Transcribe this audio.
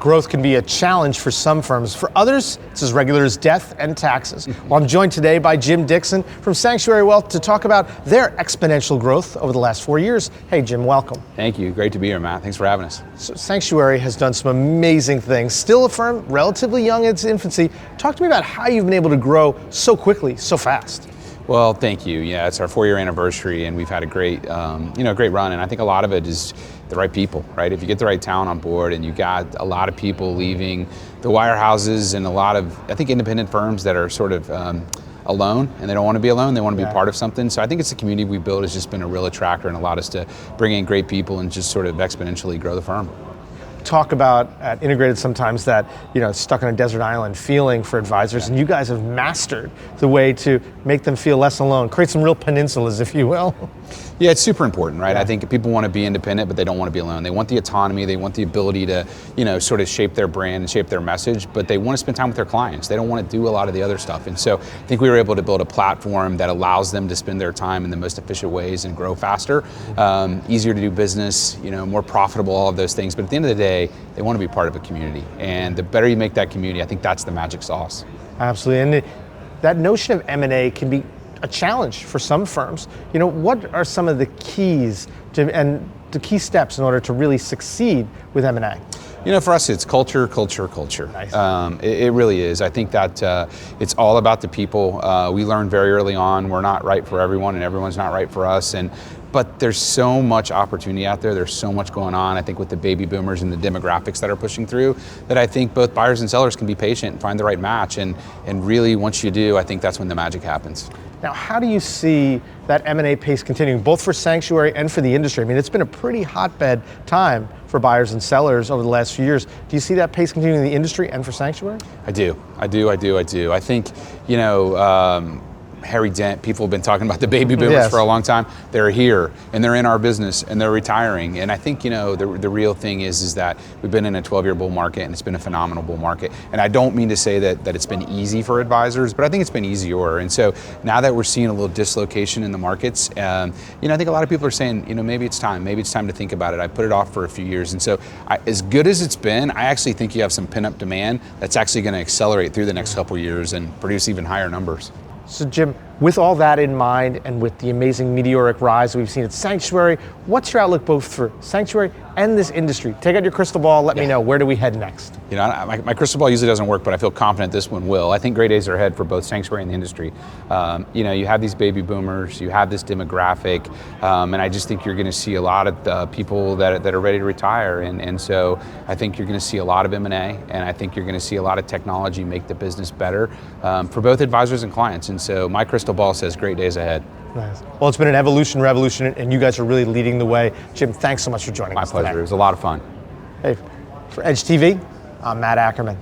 growth can be a challenge for some firms. For others, it's as regular as death and taxes. Well, I'm joined today by Jim Dickson from Sanctuary Wealth to talk about their exponential growth over the last 4 years. Hey, Jim, welcome. Thank you. Great to be here, Matt. Thanks for having us. So Sanctuary has done some amazing things. Still a firm relatively young in its infancy. Talk to me about how you've been able to grow so quickly, so fast. Well, thank you. Yeah, it's our 4-year anniversary, and we've had a great, great run. And I think a lot of it is the right people, right? If you get the right talent on board, and you got a lot of people leaving the wirehouses and a lot of, I think, independent firms that are sort of alone, and they don't want to be alone. They want to be part of something. So I think it's the community we built has just been a real attractor and allowed us to bring in great people and just sort of exponentially grow the firm. Talk about at Integrated sometimes that, stuck on a desert island feeling for advisors, and you guys have mastered the way to make them feel less alone, create some real peninsulas, if you will. Yeah, it's super important, right? I think people want to be independent, but they don't want to be alone. They want the autonomy, they want the ability to, sort of shape their brand and shape their message, but they want to spend time with their clients. They don't want to do a lot of the other stuff. And so I think we were able to build a platform that allows them to spend their time in the most efficient ways and grow faster, easier to do business, more profitable, all of those things. But at the end of the day, they want to be part of a community. And the better you make that community, I think that's the magic sauce. Absolutely. And that notion of M&A can be a challenge for some firms. What are some of the keys and the key steps in order to really succeed with M&A? For us, it's culture. Nice. It really is. I think that it's all about the people. We learned very early on we're not right for everyone, and everyone's not right for us. But there's so much opportunity out there. There's so much going on, I think, with the baby boomers and the demographics that are pushing through, that I think both buyers and sellers can be patient and find the right match. And really, once you do, I think that's when the magic happens. Now, how do you see that M&A pace continuing, both for Sanctuary and for the industry? I mean, it's been a pretty hotbed time for buyers and sellers over the last few years. Do you see that pace continuing in the industry and for Sanctuary? I do. I think, Harry Dent, people have been talking about the baby boomers for a long time. They're here, and they're in our business, and they're retiring. And I think, the real thing is that we've been in a 12-year bull market, and it's been a phenomenal bull market. And I don't mean to say that it's been easy for advisors, but I think it's been easier. And so now that we're seeing a little dislocation in the markets, I think a lot of people are saying, maybe it's time to think about it. I put it off for a few years. And so as good as it's been, I actually think you have some pin-up demand that's actually going to accelerate through the next couple of years and produce even higher numbers. So Jim, with all that in mind and with the amazing meteoric rise we've seen at Sanctuary, what's your outlook both for Sanctuary and this industry? Take out your crystal ball, let me know, where do we head next? My crystal ball usually doesn't work, but I feel confident this one will. I think great days are ahead for both Sanctuary and the industry. You have these baby boomers, you have this demographic, and I just think you're going to see a lot of people that are ready to retire. And so I think you're going to see a lot of M&A, and I think you're going to see a lot of technology make the business better for both advisors and clients. And so my crystal ball says great days ahead. Nice. Well, it's been an revolution, and you guys are really leading the way. Jim, thanks so much for joining us today. My pleasure. It was a lot of fun. Hey, for Edge TV, I'm Matt Ackermann.